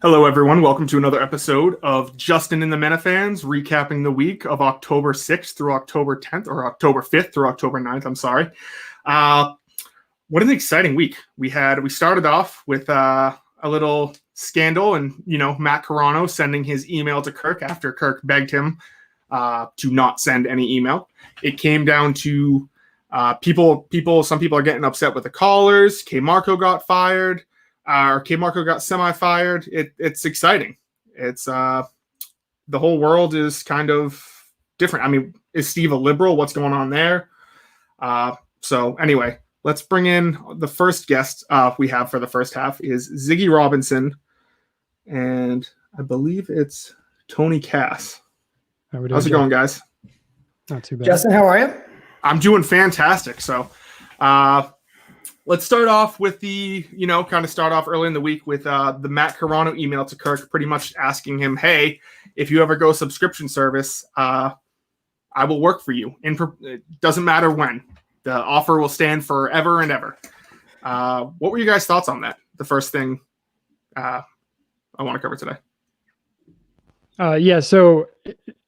Hello, everyone. Welcome to another episode of Justin and the Minifans, recapping the week of October 6th through October 10th, or October 5th through October 9th. I'm sorry. What an exciting week. We started off with a little scandal and, Matt Carano sending his email to Kirk after Kirk begged him to not send any email. It came down to some people are getting upset with the callers. KMarko got fired. KMarko got semi-fired. It's exciting. It's the whole world is kind of different. I mean, is Steve a liberal? What's going on there? So anyway, let's bring in the first guest we have for the first half is Ziggy Robinson, and I believe it's Tony Cass. How's it going, guys? Not too bad. Justin, how are you? I'm doing fantastic. So let's start off with start off early in the week with the Matt Carano email to Kirk, pretty much asking him, hey, if you ever go subscription service, I will work for you. It doesn't matter when. The offer will stand forever and ever. What were you guys' thoughts on that? The first thing I want to cover today. So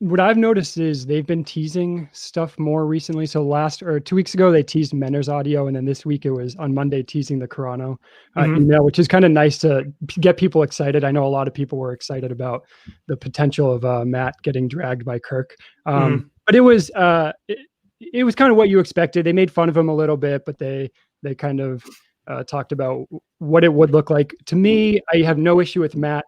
what I've noticed is they've been teasing stuff more recently. So 2 weeks ago, they teased Menner's audio. And then this week it was on Monday teasing the Carano email, which is kind of nice to get people excited. I know a lot of people were excited about the potential of Matt getting dragged by Kirk. But it was kind of what you expected. They made fun of him a little bit, but they kind of talked about what it would look like. To me, I have no issue with Matt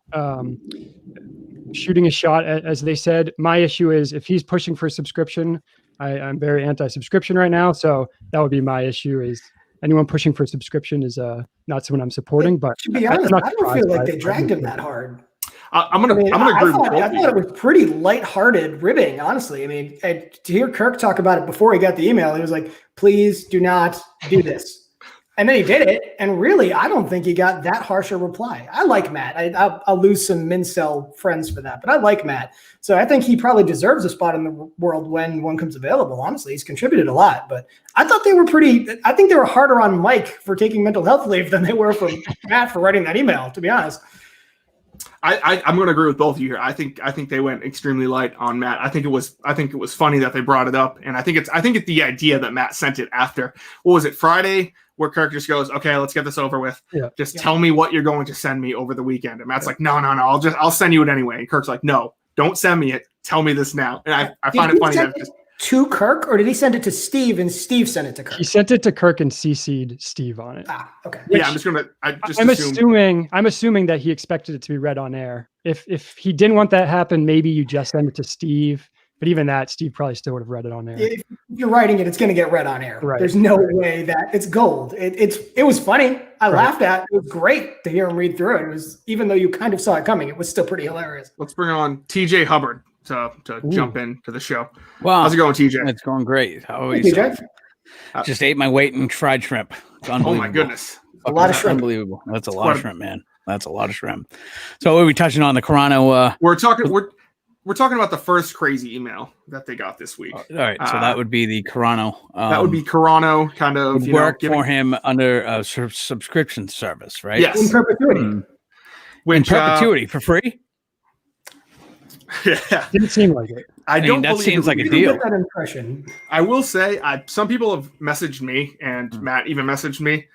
shooting a shot, as they said. My issue is if he's pushing for subscription, I'm very anti-subscription right now. So that would be my issue, is anyone pushing for subscription is not someone I'm supporting. But to be honest, I don't feel like they dragged him that hard. I'm gonna agree with both. I thought it was pretty lighthearted ribbing, honestly. I mean, to hear Kirk talk about it before he got the email, he was like, please do not do this. And then he did it, and really, I don't think he got that harsh a reply. I like Matt. I'll lose some Mincel friends for that, but I like Matt. So I think he probably deserves a spot in the world when one comes available. Honestly, he's contributed a lot, but I thought they were I think they were harder on Mike for taking mental health leave than they were for Matt for writing that email, to be honest. I'm going to agree with both of you here. I think they went extremely light on Matt. I think it was funny that they brought it up, and I think it's the idea that Matt sent it after, what was it, Friday, where Kirk just goes, okay, let's get this over with. Yeah. Just tell me what you're going to send me over the weekend. And Matt's like, no, I'll send you it anyway. And Kirk's like, no, don't send me it. Tell me this now. And I find it funny that to Kirk, or did he send it to Steve and Steve sent it to Kirk? He sent it to Kirk and CC'd Steve on it. Okay. Yeah, I'm assuming that he expected it to be read on air. If he didn't want that to happen, maybe you just send it to Steve. But even that, Steve probably still would have read it on air. If you're writing it, it's going to get read on air. Right. There's no way that it's gold. It was funny. I laughed at it. It was great to hear him read through it. It was, even though you kind of saw it coming, it was still pretty hilarious. Let's bring on TJ Hubbard to jump into the show. Wow. How's it going, TJ? It's going great. How are you? TJ? Just ate my weight in fried shrimp. It's unbelievable. Oh my goodness. A lot of shrimp. Unbelievable. That's a lot of shrimp, man. That's a lot of shrimp. So what are we touching on? The Carano? We're talking about the first crazy email that they got this week. All right, so that would be the Carano. That would be Carano kind of work for him under a subscription service, right? Yes, in perpetuity. In perpetuity for free. Yeah, didn't seem like it. I mean, that seems like a deal. Get that impression. I will say, some people have messaged me, and Matt even messaged me.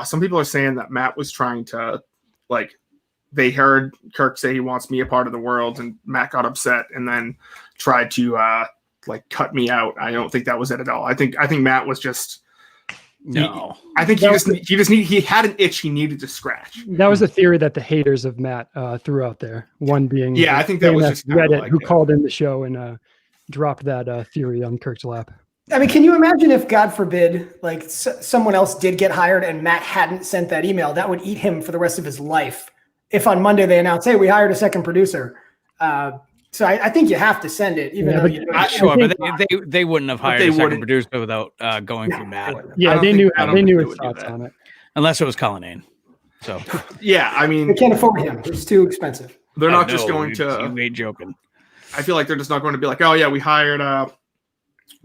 Some people are saying that Matt was trying to, they heard Kirk say he wants me a part of the world, and Matt got upset and then tried to cut me out. I don't think that was it at all. I think Matt was just no. I think he had an itch he needed to scratch. That was the theory that the haters of Matt threw out there. One being I think that was just Reddit who called in the show and dropped that theory on Kirk's lap. I mean, can you imagine if, God forbid, someone else did get hired and Matt hadn't sent that email? That would eat him for the rest of his life. If on Monday they announce, hey, we hired a second producer. So I think you have to send it, even though you're not sure. But they wouldn't have hired a second producer without going through Matt. Yeah, they knew his thoughts on it. Unless it was Cullinane. So yeah, I mean, they can't afford him. It's too expensive. They're not just going to. You ain't joking. I feel like they're just not going to be like, oh yeah, we hired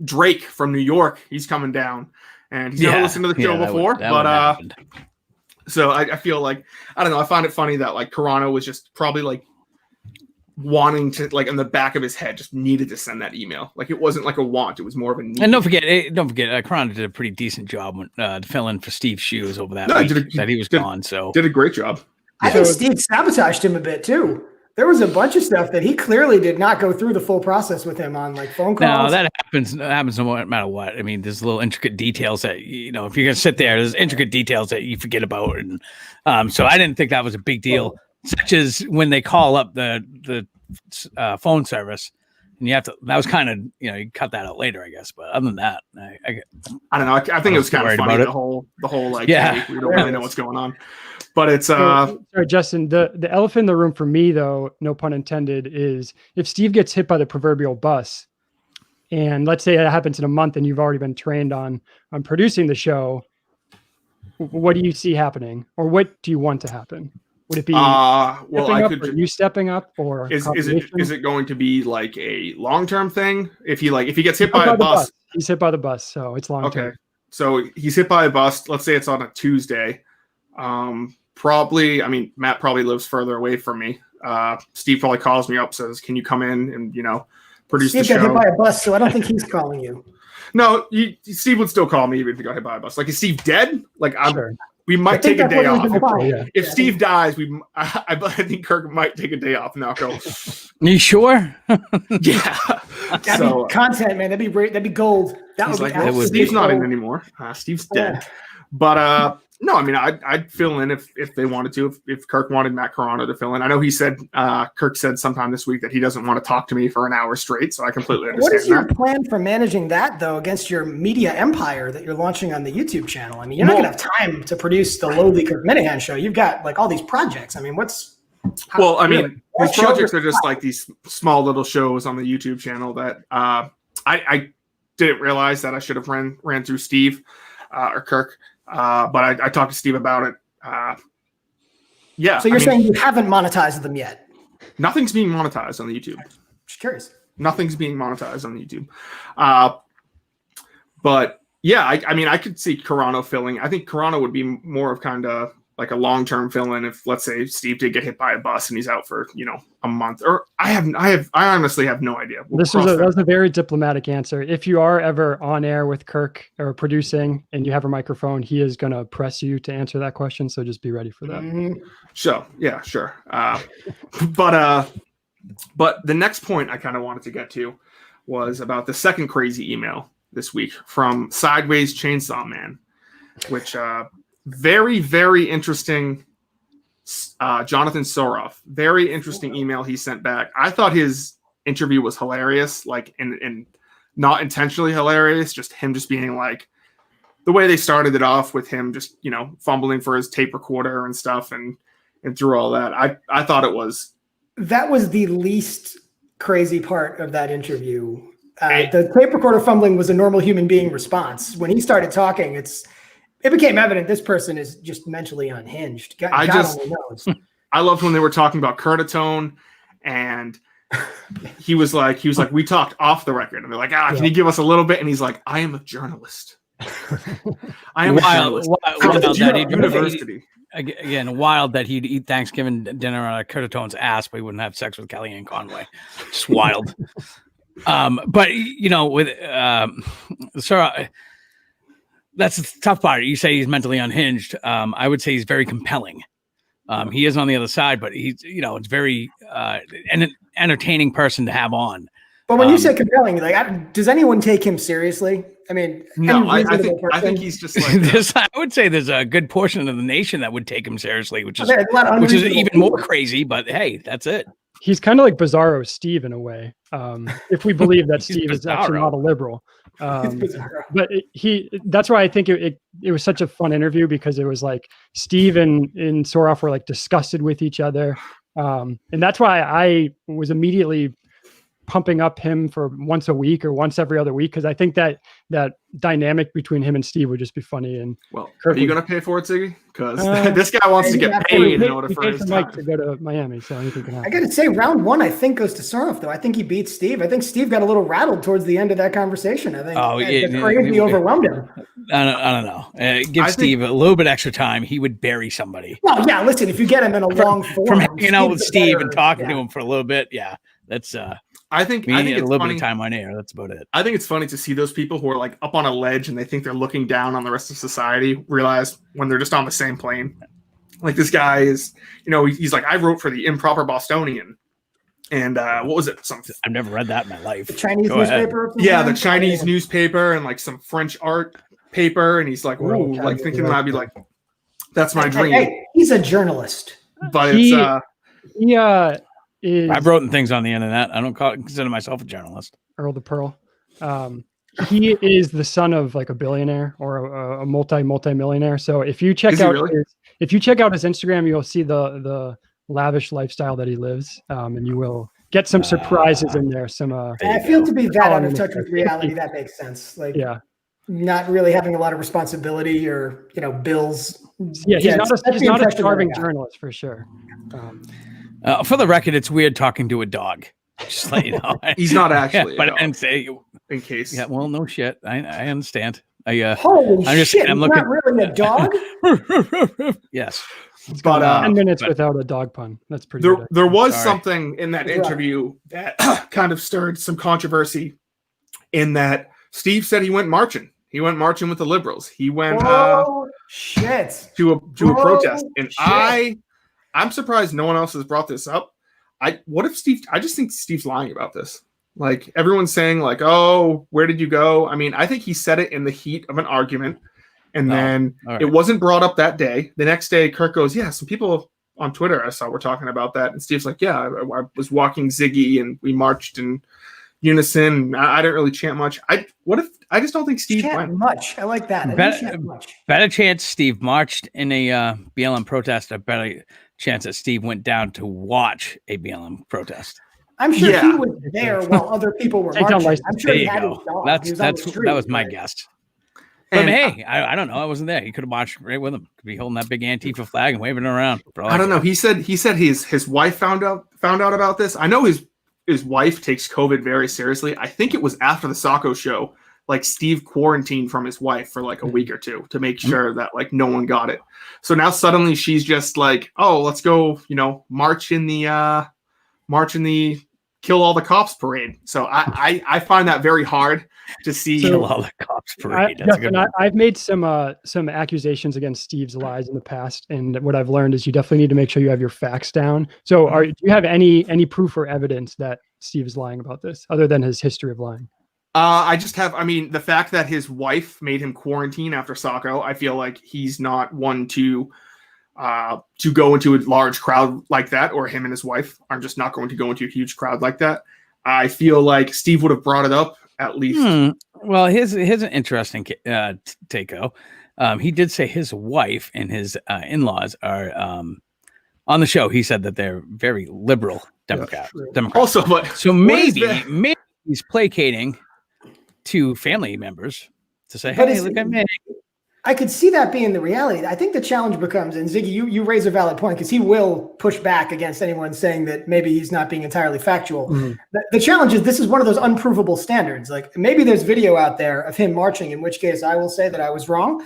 Drake from New York. He's coming down, and he's never listened to the show before. So I feel like, I don't know, I find it funny that like Carano was just probably like wanting to, like, in the back of his head, just needed to send that email. Like, it wasn't like a want, it was more of a need. And don't forget, Carano did a pretty decent job when fill in for Steve's shoes over that week that he was gone. So did a great job. I think Steve sabotaged him a bit too. There was a bunch of stuff that he clearly did not go through the full process with him on, like phone calls. No, that happens no matter what. I mean, there's little intricate details that, you know, if you're going to sit there, there's intricate details that you forget about. And so I didn't think that was a big deal, such as when they call up the phone service, and you have to, that was kind of, you know, you cut that out later, I guess. But other than that, I don't know. I think it was kind of funny, the whole like, hey, we don't really know what's going on. But it's sorry, Justin, the elephant in the room for me, though, no pun intended, is if Steve gets hit by the proverbial bus, and let's say that happens in a month and you've already been trained on producing the show, what do you see happening, or what do you want to happen? Would it be you stepping up, or is it going to be like a long-term thing? If he gets hit by a bus, he's hit by the bus, so it's long-term. Okay, so he's hit by a bus. Let's say it's on a Tuesday. Probably, I mean, Matt probably lives further away from me. Steve probably calls me up, says, "Can you come in and, you know, produce the show?" Steve got hit by a bus, so I don't think he's calling you. No, Steve would still call me even if he got hit by a bus. Like, is Steve dead? Like, we might take a day off. If Steve dies, I think Kirk might take a day off and not go. Are you sure? Yeah. That'd be content, man. That'd be great. That'd be gold. That would like, Steve's not in anymore. Steve's dead. But no, I mean, I'd fill in if they wanted to. If Kirk wanted Matt Carano to fill in, I know he said Kirk said sometime this week that he doesn't want to talk to me for an hour straight. So I completely understand. What is your plan for managing that, though, against your media empire that you're launching on the YouTube channel? I mean, you're not going to have time to produce the lowly Kirk Minifan show. You've got like all these projects. I mean, these projects are just like these small little shows on the YouTube channel that I didn't realize that I should have ran through Steve or Kirk. But I talked to Steve about it. So you're saying you haven't monetized them yet? Nothing's being monetized on the YouTube. Just curious. Nothing's being monetized on the YouTube. But yeah, I mean, I could see Carano filling. I think Carano would be more of kind of like a long-term fill-in if, let's say, Steve did get hit by a bus and he's out for, you know, a month. Or I honestly have no idea. That was a very diplomatic answer. If you are ever on air with Kirk or producing and you have a microphone, he is going to press you to answer that question. So just be ready for that. Mm-hmm. So yeah, sure. But the next point I kind of wanted to get to was about the second crazy email this week from Sideways Chainsaw Man, which very, very interesting. Jonathan Soroff, very interesting email he sent back. I thought his interview was hilarious, like, and not intentionally hilarious, just him just being like, the way they started it off with him just, you know, fumbling for his tape recorder and stuff and through all that. I thought that was the least crazy part of that interview. The tape recorder fumbling was a normal human being response. When he started talking, it became evident this person is just mentally unhinged. God only knows. I loved when they were talking about Curtatone, and he was like, we talked off the record, and they're like, can you give us a little bit? And he's like, I am a journalist. I am a journalist. University. Again, wild that he'd eat Thanksgiving dinner on a Curtatone's ass, but he wouldn't have sex with Kellyanne Conway. Just wild. But you know, with Sarah. That's the tough part. You say he's mentally unhinged. I would say he's very compelling. He is on the other side, but he's, you know, it's very an entertaining person to have on. But when you say compelling, like, does anyone take him seriously? I mean, no, I think he's just like I would say there's a good portion of the nation that would take him seriously, which is even more crazy. But hey, that's it. He's kind of like Bizarro Steve in a way. If we believe that Steve is actually not a liberal. But that's why I think it was such a fun interview, because it was like Steve and Soroff were like disgusted with each other. And that's why I was immediately pumping up him for once a week or once every other week, because I think that dynamic between him and Steve would just be funny. And well, Kirk, are you going to pay for it, Ziggy? Because this guy wants to get paid in order for his time to go to Miami. So anything can happen. I got to say, round one, I think, goes to Soroff, though. I think he beats Steve. I think Steve got a little rattled towards the end of that conversation. I think crazy overwhelmed him. I don't know. Give Steve a little bit extra time. He would bury somebody. Well, yeah. Listen, if you get him in a long form, from hanging out with Steve better, and talking to him for a little bit, that's I think a it's little funny. bit of time on air. That's about it. I think it's funny to see those people who are like up on a ledge and they think they're looking down on the rest of society realize when they're just on the same plane. Like this guy is, he's like, I wrote for the Improper Bostonian. And what was it? I've never read that in my life. The Chinese newspaper? Yeah, the Chinese newspaper and like some French art paper. And he's like, ooh, like thinking that I'd be like, that's my dream. Hey, he's a journalist. But I've written things on the internet. I don't consider myself a journalist. Earl the Pearl. He is the son of like a billionaire or a multi-millionaire. So if you check out his Instagram, you'll see the lavish lifestyle that he lives, and you will get some surprises in there. I feel to be that out of touch with reality. That makes sense. Like, not really having a lot of responsibility or bills. Yeah, he's not a starving journalist for sure. For the record, it's weird talking to a dog. Just let you know. He's not actually. And say in case. Yeah, well, no shit. I understand. Holy shit! I'm looking. Not really a dog. Yes. But 10 minutes without a dog pun. That's pretty good. There was something in that interview that kind of stirred some controversy in that Steve said he went marching. He went marching with the liberals. He went to a protest. And I'm surprised no one else has brought this up. I just think Steve's lying about this. Like everyone's saying like, oh, where did you go? I mean, I think he said it in the heat of an argument. And then it wasn't brought up that day. The next day, Kirk goes, yeah, some people on Twitter I saw were talking about that. And Steve's like, yeah, I was walking Ziggy and we marched in unison. I didn't really chant much. I just don't think Steve went much. I like that. Better chance Steve marched in a BLM protest. A better chance that Steve went down to watch a BLM protest. I'm sure he was there while other people were marching. I'm sure he had his dog. That was my guess. But hey, I don't know. I wasn't there. He could have watched right with him. Could be holding that big Antifa flag and waving it around. I don't know. He said his wife found out about this. I know his wife takes COVID very seriously. I think it was after the Sacco show. Like Steve quarantined from his wife for like a week or two to make sure that like no one got it. So now suddenly she's just like, oh, let's go, march in the kill all the cops parade. So I find that very hard to see. Kill all the cops parade. I've made some accusations against Steve's lies in the past, and what I've learned is you definitely need to make sure you have your facts down. So do you have any proof or evidence that Steve is lying about this other than his history of lying? I just have, the fact that his wife made him quarantine after Sacco, I feel like he's not one to go into a large crowd like that, or him and his wife are just not going to go into a huge crowd like that. I feel like Steve would have brought it up at least. Well, here's an interesting take-o. He did say his wife and his in-laws are on the show. He said that they're very liberal Democrats. Also, but so maybe he's placating to family members to say, hey, look at me. I could see that being the reality. I think the challenge becomes, and Ziggy, you raise a valid point because he will push back against anyone saying that maybe he's not being entirely factual. Mm-hmm. The challenge is this is one of those unprovable standards. Like maybe there's video out there of him marching, in which case I will say that I was wrong.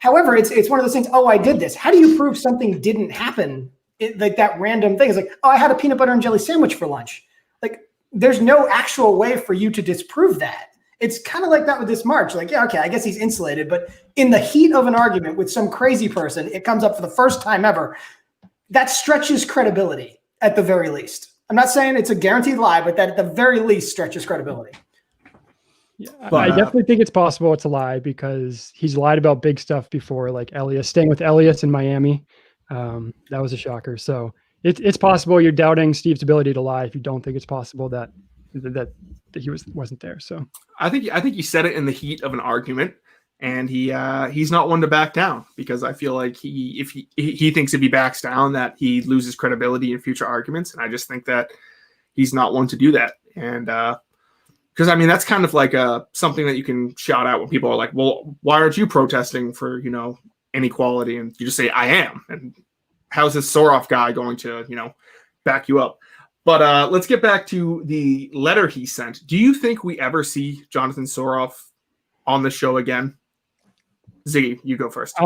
However, it's one of those things. Oh, I did this. How do you prove something didn't happen? Like that random thing is like, oh, I had a peanut butter and jelly sandwich for lunch. Like there's no actual way for you to disprove that. It's kind of like that with this march. Like, yeah, okay, I guess he's insulated. But in the heat of an argument with some crazy person, it comes up for the first time ever. That stretches credibility at the very least. I'm not saying it's a guaranteed lie, but that at the very least stretches credibility. Yeah, I definitely think it's possible it's a lie because he's lied about big stuff before, like Elias, staying with Elias in Miami. That was a shocker. So it's possible you're doubting Steve's ability to lie if you don't think it's possible that he wasn't there. So I think he said it in the heat of an argument, and he's not one to back down because I feel like he thinks if he backs down that he loses credibility in future arguments, and I just think that he's not one to do that. And because that's kind of like something that you can shout out when people are like, well, why aren't you protesting for inequality? And you just say I am, and how's this Soroff guy going to back you up? But let's get back to the letter he sent. Do you think we ever see Jonathan Soroff on the show again? Ziggy, you go first.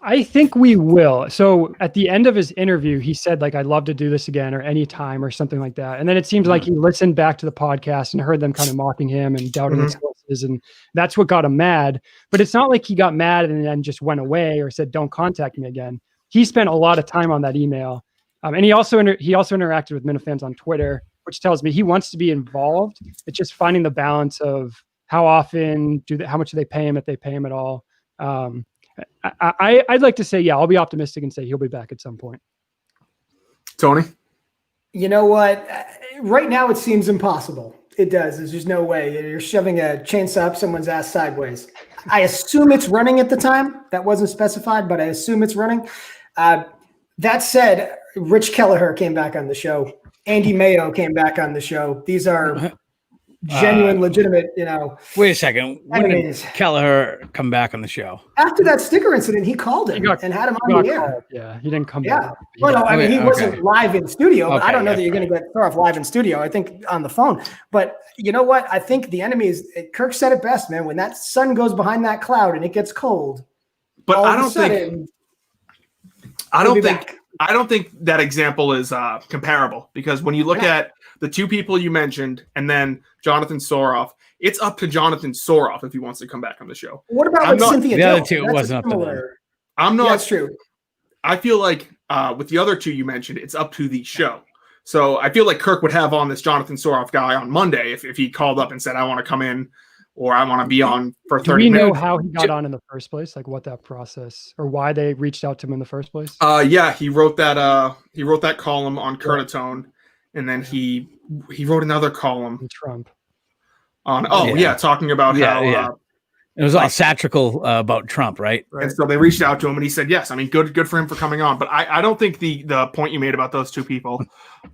I think we will. So at the end of his interview, he said like, I'd love to do this again or anytime or something like that. And then it seems like he listened back to the podcast and heard them kind of mocking him and doubting his sources. And that's what got him mad. But it's not like he got mad and then just went away or said, don't contact me again. He spent a lot of time on that email. And he also interacted with Minifans on Twitter, which tells me he wants to be involved. It's just finding the balance of how often how much do they pay him, if they pay him at all. I'd like to say, yeah, I'll be optimistic and say he'll be back at some point. Tony? You know what? Right now it seems impossible. It does. There's just no way. You're shoving a chainsaw up someone's ass sideways. I assume it's running at the time. That wasn't specified, but I assume it's running. That said, Rich Kelleher came back on the show. Andy Mayo came back on the show. These are genuine, legitimate, Wait a second. When did enemies. Kelleher come back on the show? After that sticker incident, he called him and had him on the air. Yeah, he didn't come Yeah. back. Well, no, I mean, he wasn't live in studio, but I don't know that you're Okay. going to get Soroff live in studio. I think on the phone. But you know what? I think the enemy is, Kirk said it best, man. When that sun goes behind that cloud and it gets cold, But all I of a don't sudden, I don't think that example is comparable, because when you look at the two people you mentioned and then Jonathan Soroff, it's up to Jonathan Soroff if he wants to come back on the show. What about I'm like not- Cynthia the other Dill? two, it That's wasn't up to them. similar- I'm not. Yeah, that's true. I feel like with the other two you mentioned, it's up to the show. So I feel like Kirk would have on this Jonathan Soroff guy on Monday if he called up and said, I want to come in or I want to be on for 30 Do we know minutes. how he got on in the first place? Like what that process or why they reached out to him in the first place? Yeah, he wrote that column on Curtatone, and then he wrote another column And Trump. on Yeah. talking about how It was all satirical about Trump, right? and so they reached out to him and he said yes. I mean, good for him for coming on. But I don't think the point you made about those two people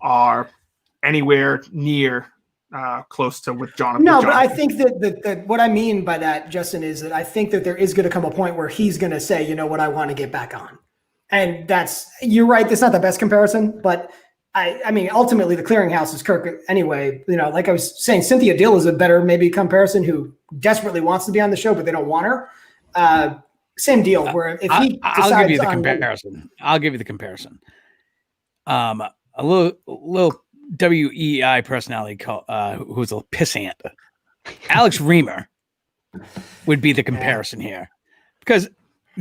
are anywhere near close to with Jonathan. No, but I think that what I mean by that, Justin, is that I think that there is going to come a point where he's going to say, you know what, I want to get back on. And you're right. That's not the best comparison, but I mean, ultimately the clearinghouse is Kirk anyway. Like I was saying, Cynthia Dill is a better maybe comparison who desperately wants to be on the show, but they don't want her. Same deal where if he I'll give you the on- comparison. I'll give you the comparison. A little WEI personality who's a pissant. Alex Reamer would be the comparison here, because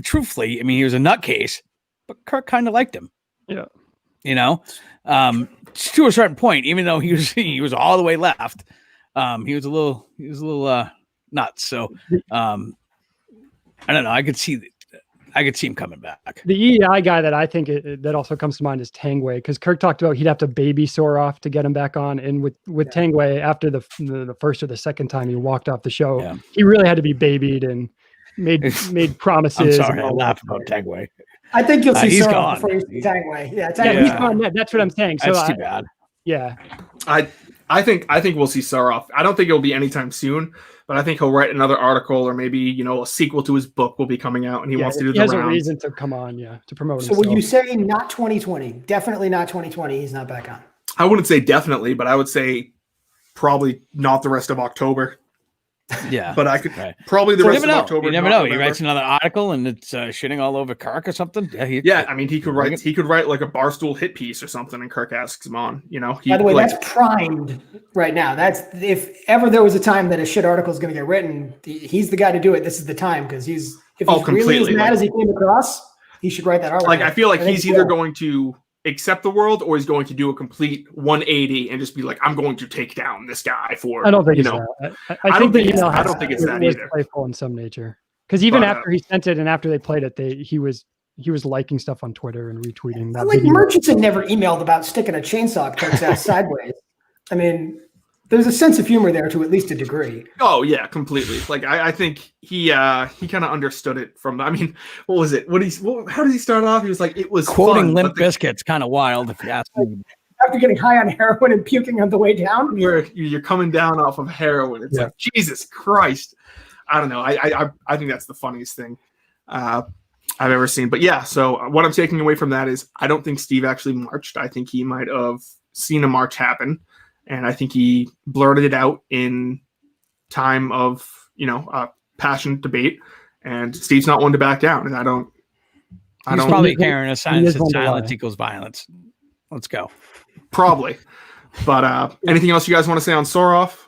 truthfully, I mean, he was a nutcase, but Kirk kind of liked him. Yeah. To a certain point, even though he was all the way left, he was a little nuts. So I don't know. I could see him coming back. The EEI guy that I think that also comes to mind is Tangway, because Kirk talked about he'd have to baby Soroff to get him back on, and with Tangway, after the first or the second time he walked off the show, he really had to be babied and made promises. I'm sorry, I laughed about Tangway. I think you'll see He's Soroff gone. before you see Tangway. Yeah, He's gone. That's what I'm saying. So That's too bad. Yeah. I think we'll see Soroff. I don't think it'll be anytime soon, but I think he'll write another article, or maybe a sequel to his book will be coming out, and he wants to do he the has rounds. a reason to come on, to promote So himself. would you say not 2020? Definitely not 2020. He's not back on. I wouldn't say definitely, but I would say probably not the rest of October. Yeah, But I could probably the rest of October. You never not know. He November. writes another article and it's shitting all over Kirk or something. Yeah, I mean, he could write like a Barstool hit piece or something, and Kirk asks him on. By the way, that's primed right now. That's if ever there was a time that a shit article is going to get written, he's the guy to do it. This is the time, because if he's really as mad as he came across, he should write that article. Like, I feel like he's either going to accept the world or he's going to do a complete 180 and just be like, I'm going to take down this guy for. I don't think it's that. I don't think it's that either. Playful in some nature, because even after he sent it and after they played it, he was liking stuff on Twitter and retweeting that. Like Murchison never emailed about sticking a chainsaw up Kirk's ass sideways. I mean, there's a sense of humor there to at least a degree. Oh yeah, completely. Like I think he kind of understood it from. I mean, what was it? How did he start off? He was like, it was quoting fun, Limp Bizkit's kind of wild, if you ask me. After getting high on heroin and puking on the way down, you're coming down off of heroin. It's like, Jesus Christ. I don't know. I think that's the funniest thing I've ever seen. But yeah, so what I'm taking away from that is I don't think Steve actually marched. I think he might have seen a march happen. And I think he blurted it out in time of, passionate debate. And Steve's not one to back down. And I don't. He's probably carrying a sign that says silence equals violence. Let's go. Probably. But anything else you guys want to say on Soroff?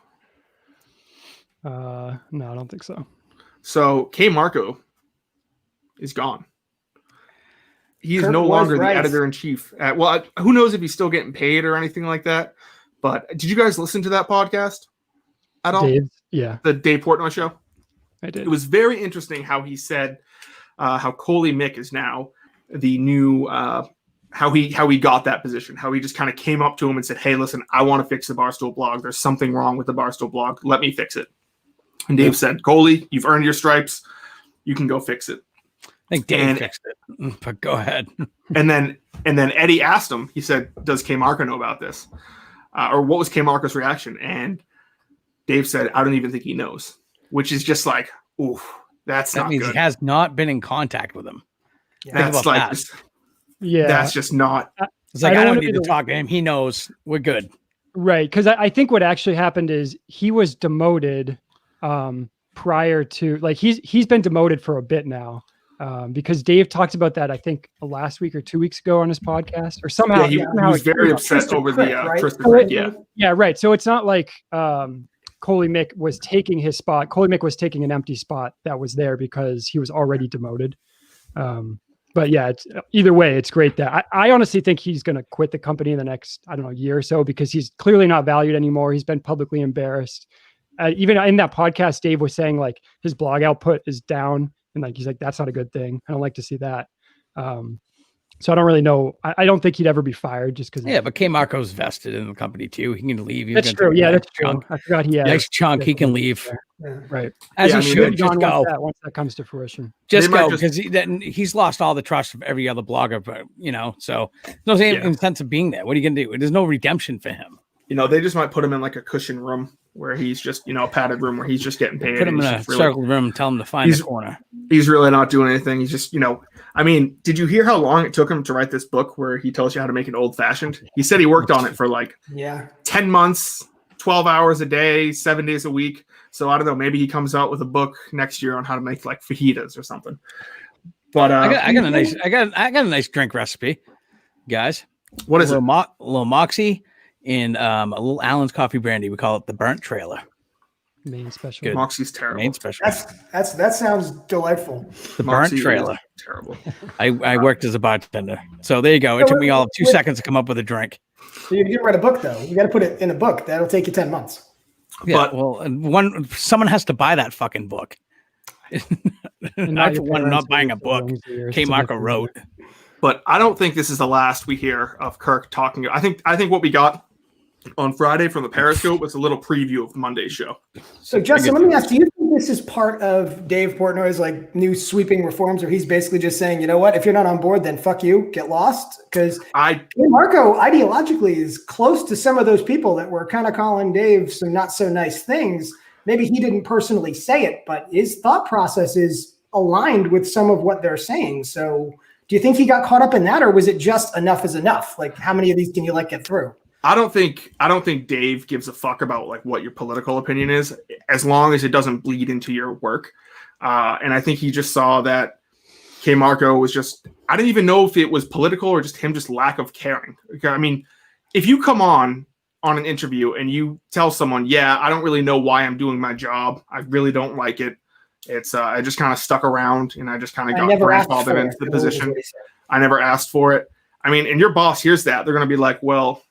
No, I don't think so. So KMarko is gone. He is no longer the editor-in-chief. Who knows if he's still getting paid or anything like that. But did you guys listen to that podcast at all? Yeah. The Dave Portnoy show? I did. It was very interesting how he said how Coley Mick is now the new how he got that position, how he just kind of came up to him and said, hey, listen, I want to fix the Barstool blog. There's something wrong with the Barstool blog. Let me fix it. And Dave said, Coley, you've earned your stripes. You can go fix it. I think Dave fixed it, but go ahead. and then Eddie asked him, he said, does KMarko know about this? Or what was KMarko's reaction? And Dave said, I don't even think he knows, which is just like, ooh, that means good. He has not been in contact with him. Yeah. That's like, that's just not. It's like, I don't need to talk to him. He knows we're good. Right. Because I think what actually happened is he was demoted prior to, like, he's been demoted for a bit now. Because Dave talked about that, I think last week or 2 weeks ago on his podcast, or somehow he was very upset over the right? Yeah, right. So it's not like Coley Mick was taking his spot. Coley Mick was taking an empty spot that was there because he was already demoted. But yeah, it's, either way, it's great that I honestly think he's going to quit the company in the next, I don't know, year or so, because he's clearly not valued anymore. He's been publicly embarrassed. Even in that podcast, Dave was saying like his blog output is down. And like, he's like, that's not a good thing. I don't like to see that. So I don't really know. I don't think he'd ever be fired just because. Yeah, but KMarko's vested in the company too. He can leave. That's true. Yeah, that's true. I forgot he had next chunk. He can leave. Yeah. Right. As he should. Just go. Once that comes to fruition. Just go, because he's lost all the trust of every other blogger, so there's no sense of being there. What are you going to do? There's no redemption for him. They just might put him in like a cushion room where he's just, a padded room where he's just getting paid. Put him in a circle room and tell him to find the corner. He's really not doing anything. He's just, did you hear how long it took him to write this book where he tells you how to make an old fashioned? He said he worked on it for 10 months, 12 hours a day, 7 days a week. So I don't know, maybe he comes out with a book next year on how to make like fajitas or something. But I got a nice drink recipe, guys. What is it? A little Moxie and a little Allen's coffee brandy. We call it the burnt trailer. Main special. Good. Moxie's terrible. Main special. That sounds delightful. The burnt trailer. Terrible. I worked as a bartender, so there you go. It took me all 2 seconds to come up with a drink. You didn't write a book though. You got to put it in a book. That'll take you 10 months. Yeah, someone has to buy that fucking book. Not buying a book. KMarko wrote. But I don't think this is the last we hear of Kirk talking. I think what we got on Friday from the Periscope was a little preview of Monday's show. So Justin, let me ask, do you think this is part of Dave Portnoy's like new sweeping reforms, or he's basically just saying, you know what, if you're not on board, then fuck you, get lost? Because Marco ideologically is close to some of those people that were kind of calling Dave some not so nice things. Maybe he didn't personally say it, but his thought process is aligned with some of what they're saying. So do you think he got caught up in that, or was it just enough is enough? Like, how many of these can you get through? I don't think Dave gives a fuck about like what your political opinion is, as long as it doesn't bleed into your work. And I think he just saw that KMarko was just, I didn't even know if it was political or just him, just lack of caring. I mean, if you come on an interview and you tell someone, yeah, I don't really know why I'm doing my job. I really don't like it. It's I just kind of stuck around and I just kind of got grandfathered into the position. I never asked for it. I mean, and your boss hears that, they're going to be like, well,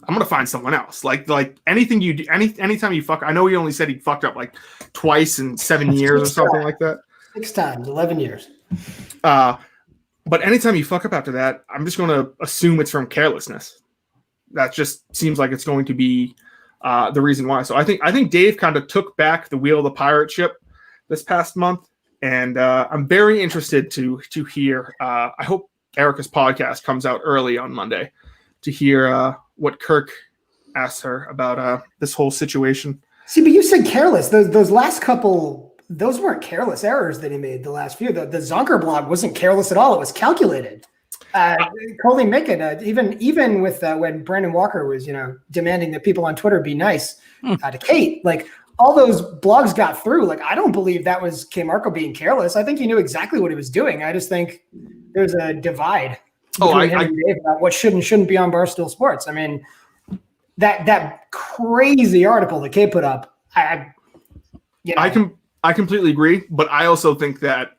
I'm going to find someone else. Like anything you do, anytime you fuck, I know he only said he fucked up like twice in 7 years or something like that. 6 times, 11 years. But anytime you fuck up after that, I'm just going to assume it's from carelessness. That just seems like it's going to be the reason why. So I think Dave kind of took back the wheel of the pirate ship this past month, and I'm very interested to hear. I hope Erica's podcast comes out early on Monday to hear what Kirk asked her about this whole situation. See, but you said careless. Those last couple, those weren't careless errors that he made. The last few, the Zonker blog wasn't careless at all. It was calculated. Coley Mick, even with when Brandon Walker was, demanding that people on Twitter be nice to Kate, like all those blogs got through. Like, I don't believe that was KMarko being careless. I think he knew exactly what he was doing. I just think there's a divide between him and Dave about what should and shouldn't be on Barstool Sports. I mean, that crazy article that Kay put up, I completely agree, but I also think that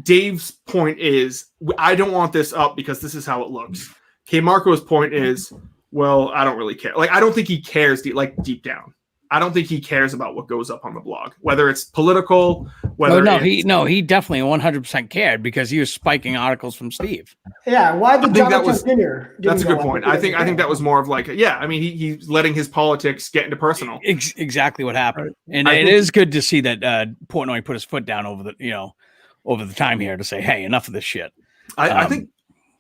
Dave's point is, I don't want this up because this is how it looks. KMarko's point is, well, I don't really care. Like, I don't think he cares deep down. I don't think he cares about what goes up on the blog, whether it's political, he definitely 100% cared because he was spiking articles from Steve. Yeah, why the Jonathan Jr. That's a good point. I think that was more of like, I mean, he's letting his politics get into personal. Exactly what happened, and it is good to see that Portnoy put his foot down over the time here to say, hey, enough of this shit. I think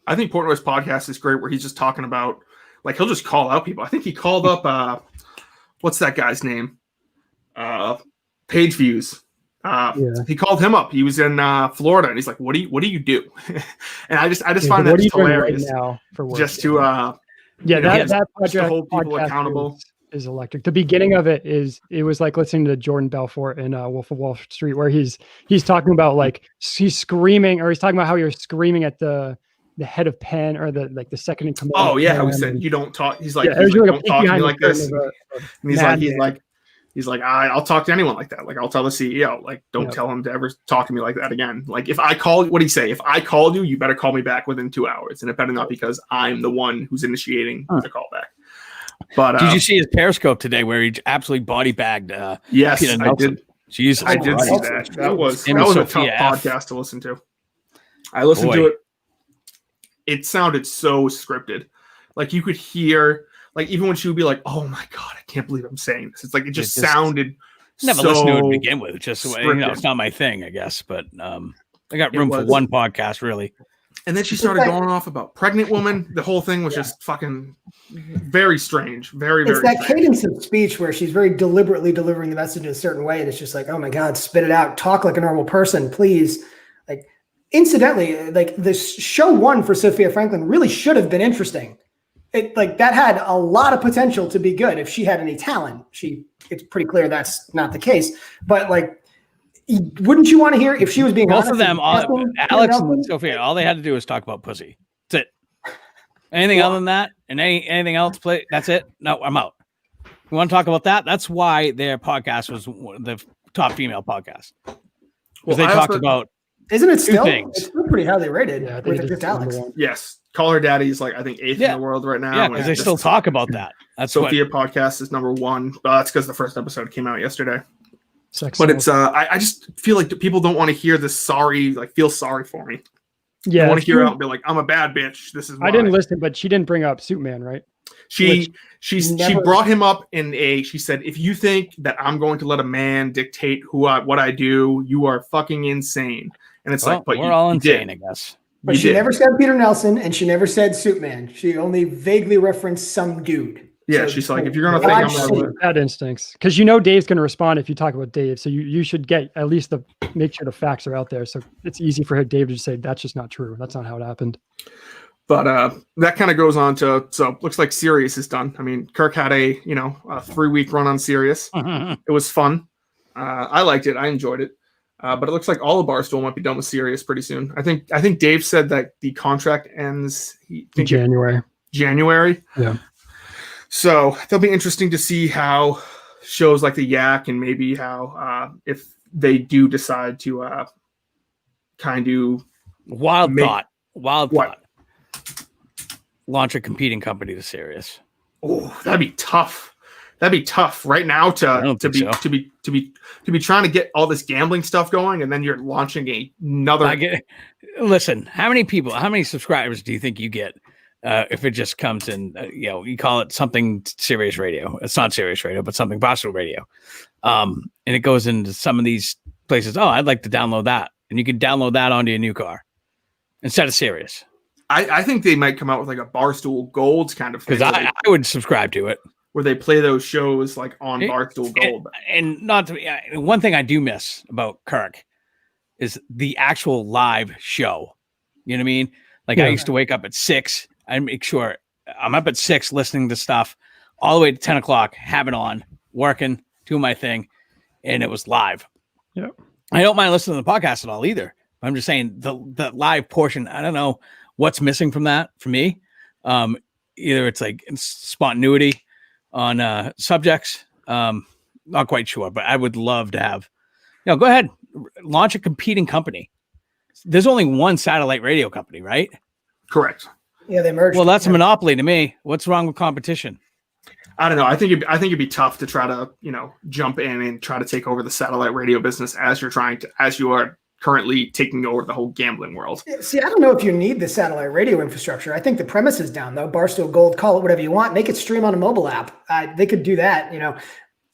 Portnoy's podcast is great, where he's just talking about, like, he'll just call out people. I think he called up what's that guy's name? Page Views. He called him up. He was in Florida, and he's like, "What do you do?" And I just find that hilarious. Right now for work? Just to that project to hold people accountable is electric. The beginning of it was like listening to Jordan Belfort in Wolf of Wall Street, where he's talking about, like, he's screaming, or he's talking about how you're screaming at the head of Penn, or the second in command. Oh yeah, how he said, you don't talk. He's like, don't talk to me like this. And he's like, I'll talk to anyone like that. Like, I'll tell the CEO, like, don't tell him to ever talk to me like that again. Like, if I call, what do you say? If I called you, you better call me back within 2 hours, and it better not because I'm the one who's initiating the call back. But did you see his Periscope today where he absolutely body bagged? Yes, Peter I did. Jesus, I did see that. That was a tough podcast to listen to. I listened to it. It sounded so scripted. Like, you could hear, like, even when she would be like, "Oh my God, I can't believe I'm saying this." It's like, it just sounded never so listened to it to begin with. Just, it's not my thing, I guess. But I got room for one podcast, really. And then she started going off about pregnant woman. The whole thing was just fucking very strange. Very, very strange. It's that strange. cadence of speech where she's very deliberately delivering the message in a certain way. And it's just like, oh my God, spit it out. Talk like a normal person, please. Like, incidentally, like, this show one for Sophia Franklin really should have been interesting. That had a lot of potential to be good if she had any talent. It's pretty clear that's not the case. But, like, wouldn't you want to hear if she was being both honest? Of them, Alex and Sophia, all they had to do was talk about pussy. That's it. Anything other than that, and anything else, play. That's it. No, I'm out. You want to talk about that? That's why their podcast was the top female podcast. Because they talked about. Isn't it still? Things. It's still pretty highly rated. Yeah, with just Alex. Yes, Call Her Daddy is, like, I think 8th in the world right now. Yeah, because they still talk about that. That's Sophia podcast is number 1. That's because the first episode came out yesterday. But it's I just feel like people don't want to hear this feel sorry for me. Yeah, I want to hear out and be like, I'm a bad bitch. This is why. I didn't listen, but she didn't bring up Superman, right? She brought him up she said, if you think that I'm going to let a man dictate what I do, you are fucking insane. And it's but we're all insane, I guess. But she never said Peter Nelson, and she never said Superman. She only vaguely referenced some dude. Yeah, so she's like, if you're gonna think I'm gonna bad instincts, because Dave's gonna respond if you talk about Dave, so you should get at least make sure the facts are out there, so it's easy for Dave to just say that's just not true. That's not how it happened. But that kind of goes on to looks like Sirius is done. I mean, Kirk had a 3-week run on Sirius. It was fun. I liked it. I enjoyed it. But it looks like all of Barstool might be done with Sirius pretty soon. I think Dave said that the contract ends January. Yeah. So it'll be interesting to see how shows like the Yak and maybe how if they do decide to kind of wild thought, launch a competing company to Sirius. Oh, that'd be tough. That'd be tough right now to be trying to get all this gambling stuff going, and then you're launching another. Listen, how many subscribers do you think you get if it just comes in? You call it something Sirius Radio. It's not Sirius Radio, but something Barstool Radio, and it goes into some of these places. Oh, I'd like to download that, and you can download that onto your new car instead of Sirius. I think they might come out with like a Barstool Gold kind of thing. Because I would subscribe to it. Where they play those shows like on Barstool Gold. And not to one thing I do miss about Kirk is the actual live show. You know what I mean? Like I used to wake up at 6. I make sure I'm up at 6 listening to stuff all the way to 10 o'clock, have it on, working, doing my thing, and it was live. Yeah. I don't mind listening to the podcast at all either. I'm just saying the live portion, I don't know what's missing from that for me. Either it's like spontaneity on subjects. Not quite sure, but I would love to have, go ahead, launch a competing company. There's only one satellite radio company, right? Correct. Yeah, they merged. Well, that's a monopoly to me. What's wrong with competition? I don't know. I think it'd be tough to try to, jump in and try to take over the satellite radio business as you are currently taking over the whole gambling world. See, I don't know if you need the satellite radio infrastructure. I think the premise is down, though. Barstool Gold, call it whatever you want. Make it stream on a mobile app. They could do that.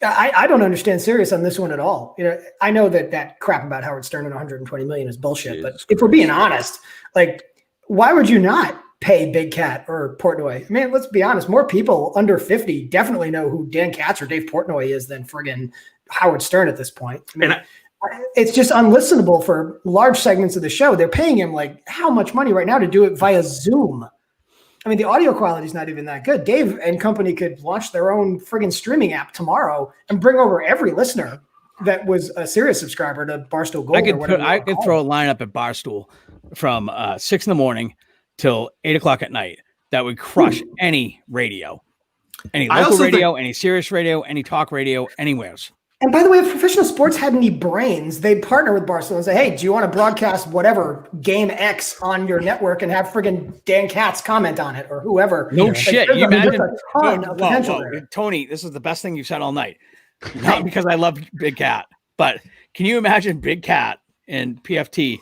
I don't understand Sirius on this one at all. I know that crap about Howard Stern and 120 million is bullshit. But if we're being honest, like, why would you not pay Big Cat or Portnoy? I mean, let's be honest. More people under 50 definitely know who Dan Katz or Dave Portnoy is than friggin' Howard Stern at this point. I mean, it's just unlistenable for large segments of the show. They're paying him like how much money right now to do it via Zoom? I mean, the audio quality is not even that good. Dave and company could launch their own friggin' streaming app tomorrow and bring over every listener that was a Sirius subscriber to Barstool Gold. I could throw a lineup at Barstool from 6 a.m. till 8 o'clock at night that would crush any radio, any local radio, any Sirius radio, any talk radio, anywheres. And by the way, if professional sports had any brains, they'd partner with Barstool and say, hey, do you want to broadcast whatever game X on your network and have friggin' Dan Katz comment on it or whoever? No shit. You imagine potential. Tony, this is the best thing you've said all night. Not because I love Big Cat, but can you imagine Big Cat and PFT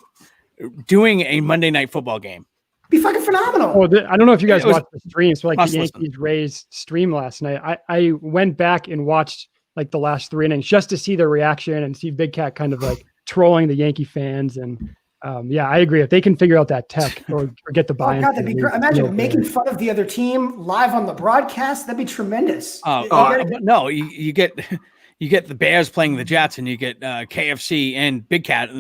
doing a Monday Night Football game? Be fucking phenomenal. Oh, I don't know if you guys watched the stream. So like the Yankees-Rays stream last night, I went back and watched like the last 3 innings just to see their reaction and see Big Cat kind of like trolling the Yankee fans. And I agree. If they can figure out that tech or get the buy-in. Oh God, that'd be great. Imagine making fun of the other team live on the broadcast. That'd be tremendous. No, you get the Bears playing the Jets and you get KFC and Big Cat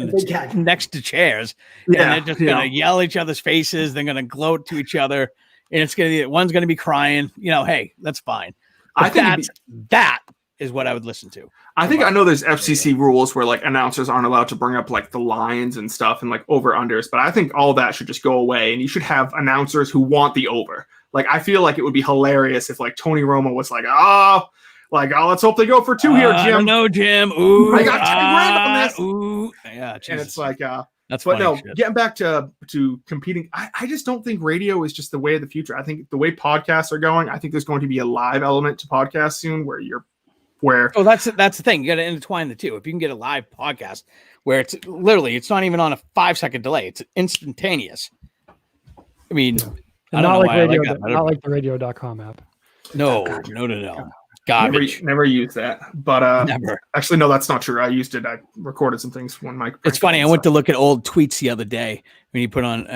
next to chairs. Yeah, and they're just going to yell at each other's faces. They're going to gloat to each other. And it's going to be, one's going to be crying, hey, that's fine. But I think that is what I would listen to. I know there's FCC rules where like announcers aren't allowed to bring up like the lines and stuff and like over unders, but I think all that should just go away and you should have announcers who want the over. Like, I feel like it would be hilarious if like Tony Romo was like, let's hope they go for 2 here, Jim. No, Jim. Ooh, I got 10 grand on this. Ooh, yeah. Jesus. And it's like, that's but no, shit. Getting back to competing, I just don't think radio is just the way of the future. I think the way podcasts are going, I think there's going to be a live element to podcasts soon Oh, that's the thing. You got to intertwine the two. If you can get a live podcast where it's not even on a 5-second delay, it's instantaneous. I mean, I don't know why radio, I like that. Not like the radio.com app. No. Garbage. Never use that. But never. Actually, no, that's not true. I used it. I recorded some things when Mike. It's funny. I went to look at old tweets the other day when you put on,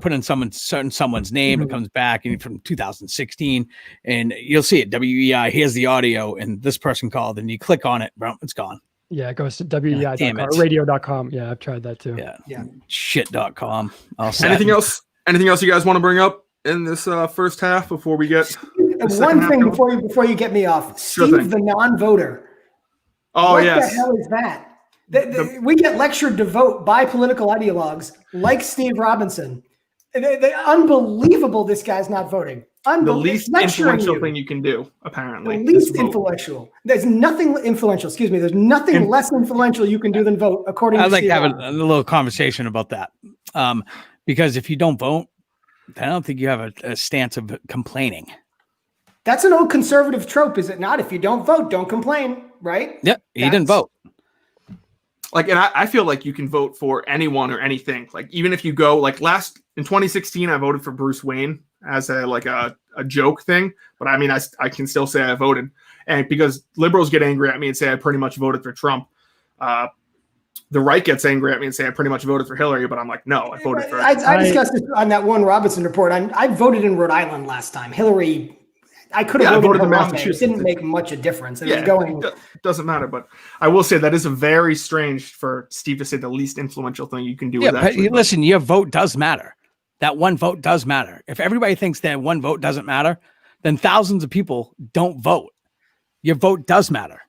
put in someone's name. It comes back and from 2016, and you'll see it. WEI. Here's the audio, and this person called, and you click on it, bro, it's gone. Yeah, it goes to WEI.com or radio.com. Yeah, I've tried that too. Yeah. Shit.com. Anything else you guys want to bring up in this first half before we get? One thing before you get me off, Steve, the non-voter. Oh, what yes. the hell is that? We get lectured to vote by political ideologues like Steve Robinson. Unbelievable this guy's not voting. The least influential thing you can do, apparently. The least influential. There's nothing influential. Excuse me. There's nothing less influential you can do than vote, according to I'd like Steve to have Robinson. a little conversation about that. Because if you don't vote, I don't think you have a stance of complaining. That's an old conservative trope, is it not? If you don't vote, don't complain, right? Yeah, he didn't vote. Like, and I feel like you can vote for anyone or anything. Like, even if you go like in 2016, I voted for Bruce Wayne as a joke thing. But I mean, I can still say I voted, and because liberals get angry at me and say I pretty much voted for Trump. The right gets angry at me and say I pretty much voted for Hillary, but I'm like, no, I voted for. I discussed this on that one Robinson report. I voted in Rhode Island last time. Hillary. I could have voted in Massachusetts. It didn't make much a difference. It doesn't matter. But I will say that is a very strange for Steve to say the least influential thing you can do. Yeah, but listen, your vote does matter. That one vote does matter. If everybody thinks that one vote doesn't matter, then thousands of people don't vote. Your vote does matter.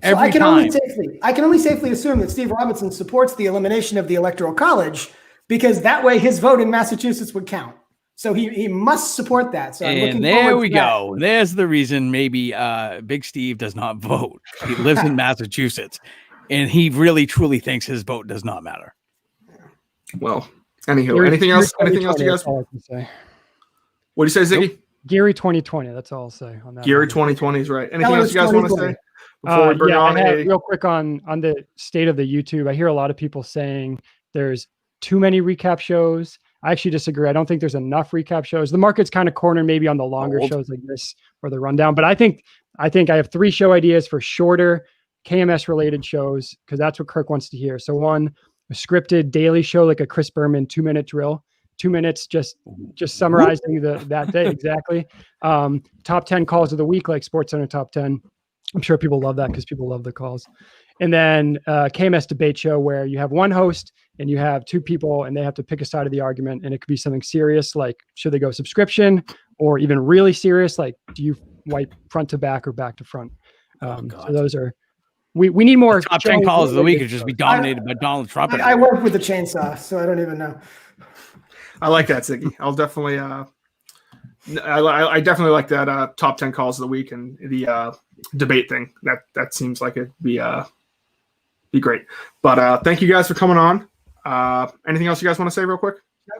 So I can only safely assume that Steve Robinson supports the elimination of the Electoral College because that way his vote in Massachusetts would count. So he must support that. So and there we go. There's the reason maybe Big Steve does not vote. He lives in Massachusetts, and he really truly thinks his vote does not matter. Well, anywho, anything else you guys? What do you say, Ziggy? Gary 2020. That's all I'll say on that. Gary 2020 is right. Anything else you guys want to say? Before we bring on real quick on the state of the YouTube, I hear a lot of people saying there's too many recap shows. I actually disagree. I don't think there's enough recap shows. The market's kind of cornered maybe on the longer shows like this or the rundown, but I think I have 3 show ideas for shorter KMS related shows because that's what Kirk wants to hear. So one, a scripted daily show like a Chris Berman 2-minute drill. 2 minutes, just summarizing that day exactly. Top 10 calls of the week, like SportsCenter top 10. I'm sure people love that because people love the calls. And then KMS debate show where you have one host and you have 2 people and they have to pick a side of the argument. And it could be something serious, like should they go subscription, or even really serious, like do you wipe front to back or back to front? So those are, we need more. The top 10 calls of the week could just be dominated by Donald Trump. I work with a chainsaw, so I don't even know. I like that, Ziggy. I'll definitely, I definitely like that top 10 calls of the week and the debate thing. That seems like it'd be great. But thank you guys for coming on. Anything else you guys want to say real quick?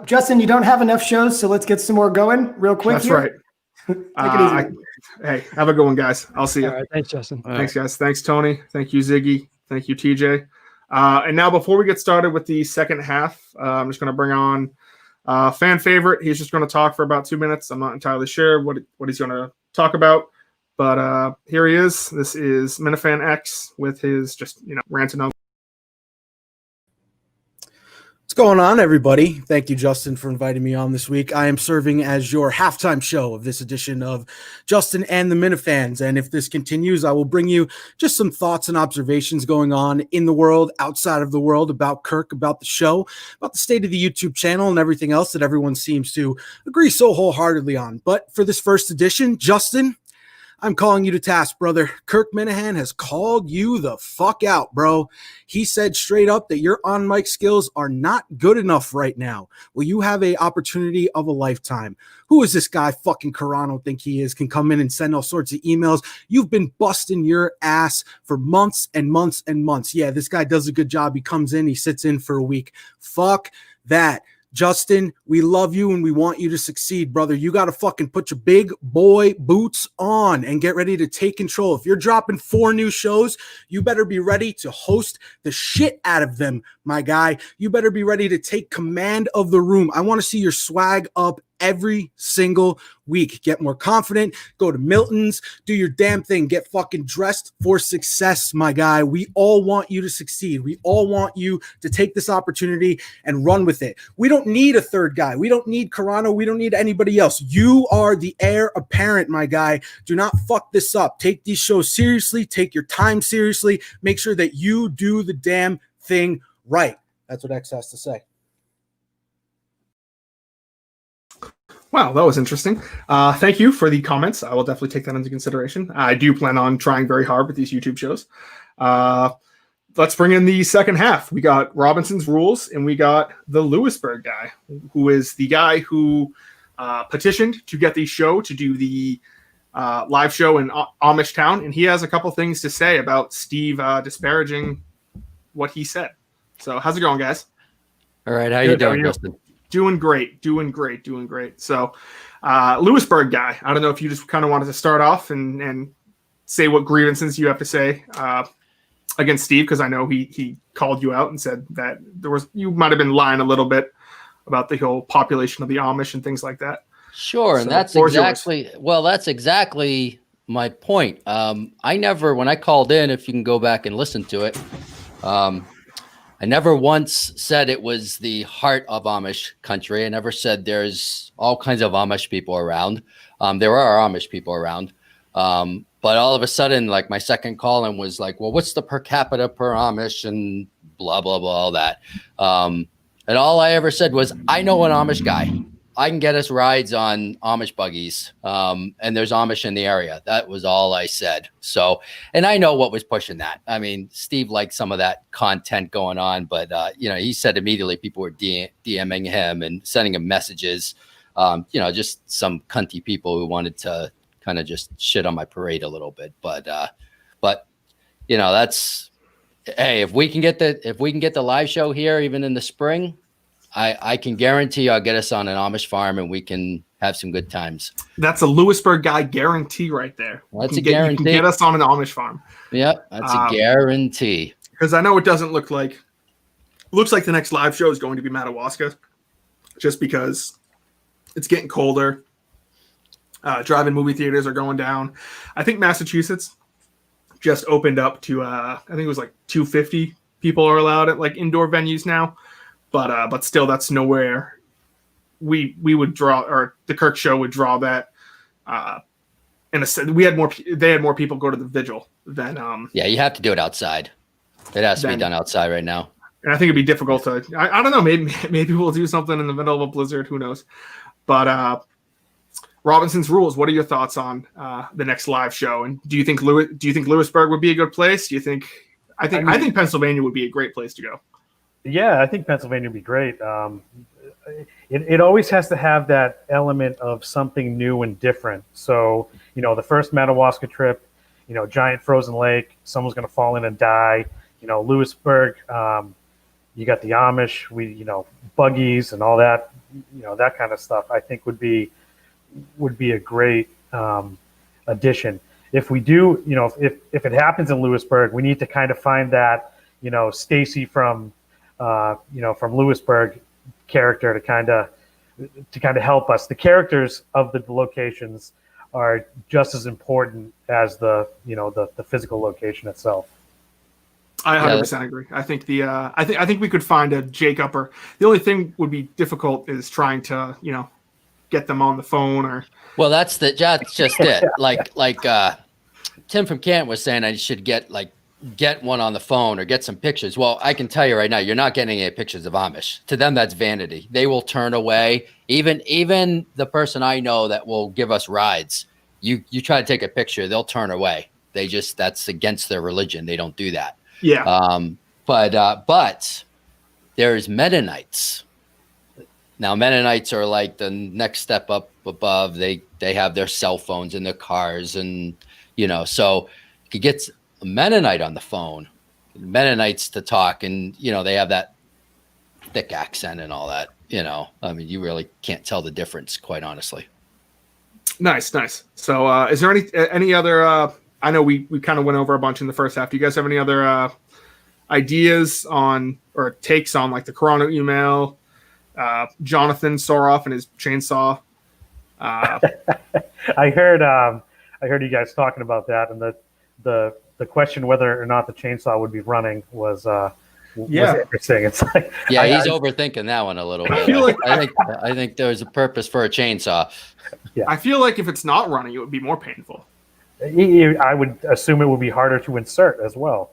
Justin, you don't have enough shows, so let's get some more going real quick. That's right. Take it easy. Hey, have a good one, guys. I'll see you. All right, thanks, Justin. Thanks, guys. Thanks, Tony. Thank you, Ziggy. Thank you, TJ. And now, before we get started with the second half, I'm just going to bring on fan favorite. He's just going to talk for about 2 minutes. I'm not entirely sure what he's going to talk about, but here he is. This is Minifan X with his ranting on. What's going on, everybody? Thank you, Justin, for inviting me on this week. I am serving as your halftime show of this edition of Justin and the Minifans. And if this continues, I will bring you just some thoughts and observations going on in the world, outside of the world, about Kirk, about the show, about the state of the YouTube channel, and everything else that everyone seems to agree so wholeheartedly on. But for this first edition, Justin, I'm calling you to task, brother. Kirk Minihane has called you the fuck out, bro. He said straight up that your on-mic skills are not good enough right now. Well, you have a opportunity of a lifetime. Who is this guy fucking Carano think he is? Can come in and send all sorts of emails. You've been busting your ass for months and months and months. Yeah, this guy does a good job. He comes in, he sits in for a week. Fuck that. Justin, we love you and we want you to succeed, brother. You got to fucking put your big boy boots on and get ready to take control. If you're dropping 4 new shows, you better be ready to host the shit out of them, my guy. You better be ready to take command of the room. I want to see your swag up every single week. Get more confident, go to Milton's, do your damn thing, get fucking dressed for success, my guy. We all want you to succeed. We all want you to take this opportunity and run with it. We don't need a third guy. We don't need Carano. We don't need anybody else. You are the heir apparent, my guy. Do not fuck this up. Take these shows seriously. Take your time seriously. Make sure that you do the damn thing right. That's what X has to say. Wow, that was interesting. Thank you for the comments. I will definitely take that into consideration. I do plan on trying very hard with these YouTube shows. Let's bring in the second half. We got Robinson's Rules, and we got the Lewisburg guy, who is the guy who petitioned to get the show to do the live show in Amish Town, and he has a couple things to say about Steve disparaging what he said. So how's it going, guys? All right, how you doing, Justin? Doing great. So, Lewisburg guy, I don't know if you just kind of wanted to start off and say what grievances you have to say against Steve, because I know he called you out and said that you might have been lying a little bit about the whole population of the Amish and things like that. Sure, so, and that's exactly my point. I never, when I called in, if you can go back and listen to it, I never once said it was the heart of Amish country. I never said there's all kinds of Amish people around. There are Amish people around. But all of a sudden, like my second call in was like, well, what's the per capita per Amish and blah, blah, blah, all that. And all I ever said was, I know an Amish guy. I can get us rides on Amish buggies, and there's Amish in the area. That was all I said. So, and I know what was pushing that. I mean, Steve liked some of that content going on, but he said immediately people were DMing him and sending him messages. Just some cunty people who wanted to kind of just shit on my parade a little bit. But that's, hey, if we can get the live show here, even in the spring, I can guarantee I'll get us on an Amish farm and we can have some good times. That's a Lewisburg guy guarantee right there. That's a guarantee. You can get us on an Amish farm. Yep, that's a guarantee. Because I know it doesn't look like the next live show is going to be Madawaska, just because it's getting colder. Drive-in movie theaters are going down. I think Massachusetts just opened up to I think it was like 250 people are allowed at like indoor venues now. But still, that's nowhere we would draw, or the Kirk show would draw that. They had more people go to the vigil than. Yeah, you have to do it outside. It has to be done outside right now. And I think it'd be difficult to. I don't know. Maybe we'll do something in the middle of a blizzard. Who knows? But Robinson's Rules. What are your thoughts on the next live show? And do you think Lewisburg would be a good place? Do you think? I think Pennsylvania would be a great place to go. Yeah, I think Pennsylvania would be great. It always has to have that element of something new and different. So, the first Madawaska trip, giant frozen lake, someone's going to fall in and die. Lewisburg, you got the Amish, buggies and all that, that kind of stuff. I think would be a great addition. If we do, if it happens in Lewisburg, we need to kind of find that, Stacy from Lewisburg character to kind of help us. The characters of the locations are just as important as the physical location itself. I 100% agree. I think I think we could find a Jake Upper. The only thing would be difficult is trying to get them on the phone or. Well, that's just it. Like Tim from Kent was saying, I should get one on the phone or get some pictures. Well, I can tell you right now, you're not getting any pictures of Amish. To them, that's vanity. They will turn away. Even the person I know that will give us rides, you try to take a picture, they'll turn away. That's against their religion. They don't do that. Yeah. But there's Mennonites. Now, Mennonites are like the next step up above. They have their cell phones in their cars, and so you could get a Mennonite on the phone, Mennonites to talk, and they have that thick accent and all that. I mean, you really can't tell the difference, quite honestly. Nice. So, is there any other? I know we kind of went over a bunch in the first half. Do you guys have any other ideas on or takes on like the Corona email, Jonathan Soroff and his chainsaw? I heard you guys talking about that, and the question whether or not the chainsaw would be running was interesting. It's like he's overthinking that one a little bit. I think there's a purpose for a chainsaw. Yeah. I feel like if it's not running, it would be more painful. I would assume it would be harder to insert as well.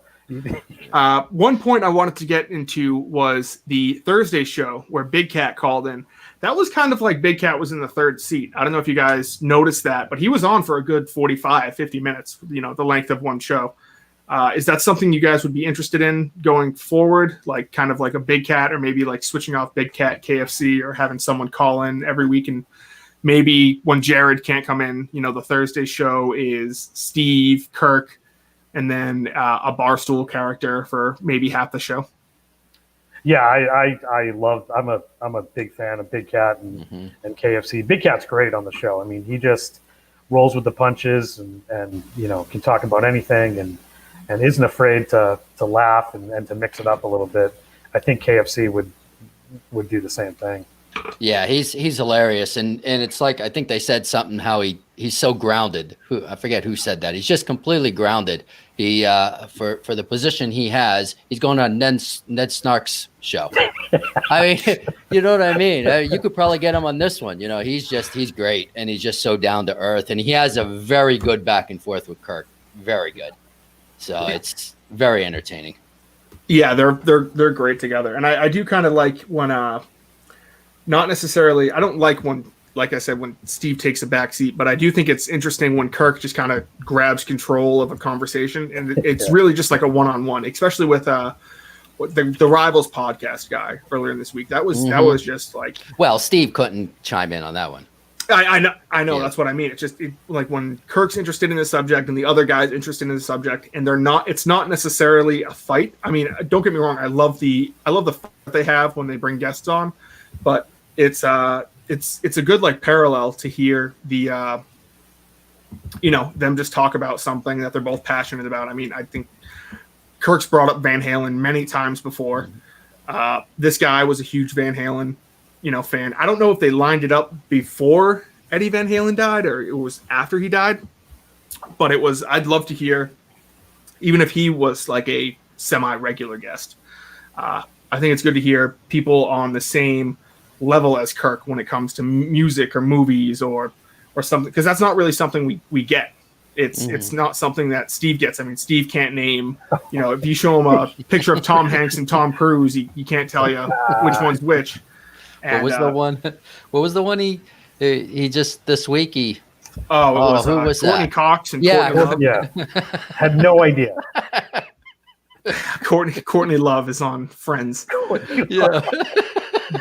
One point I wanted to get into was the Thursday show where Big Cat called in. That was kind of like Big Cat was in the third seat. I don't know if you guys noticed that, but he was on for a good 45, 50 minutes, the length of one show. Is that something you guys would be interested in going forward? Like kind of like a Big Cat, or maybe like switching off Big Cat KFC, or having someone call in every week, and maybe when Jared can't come in, the Thursday show is Steve, Kirk, and then a Barstool character for maybe half the show. Yeah, I'm a big fan of Big Cat and KFC. Big Cat's great on the show. I mean, he just rolls with the punches and can talk about anything and isn't afraid to laugh and to mix it up a little bit. I think KFC would do the same thing. Yeah, he's hilarious, and it's like, I think they said something how he's so grounded. I forget who said that. He's just completely grounded. He for the position he has, he's going on Ned Snark's show. I mean, you know what I mean? You could probably get him on this one. He's great, and he's just so down to earth, and he has a very good back and forth with Kirk. Very good. So it's very entertaining. Yeah, they're great together, and I do kind of like when not necessarily. I don't like when, like I said, when Steve takes a back seat, but I do think it's interesting when Kirk just kind of grabs control of a conversation, and it's really just like a one-on-one, especially with the Rivals podcast guy earlier this week. That was just like. Well, Steve couldn't chime in on that one. I know. Yeah. That's what I mean. It's just like when Kirk's interested in the subject and the other guy's interested in the subject, and it's not necessarily a fight. I mean, don't get me wrong. I love the fight they have when they bring guests on, but it's a good like parallel to hear the them just talk about something that they're both passionate about. I mean, I think Kirk's brought up Van Halen many times before. This guy was a huge Van Halen fan. I don't know if they lined it up before Eddie Van Halen died or it was after he died, but I'd love to hear, even if he was like a semi-regular guest. I think it's good to hear people on the same level as Kirk when it comes to music or movies or something, because that's not really something we get. It's not something that Steve gets. I mean, Steve can't name, if you show him a picture of Tom Hanks and Tom Cruise, he can't tell you which one's which. And, what was the one he just this week he who was Courtney that? Cox and Courtney Love. Had no idea. Courtney Love is on Friends. Yeah.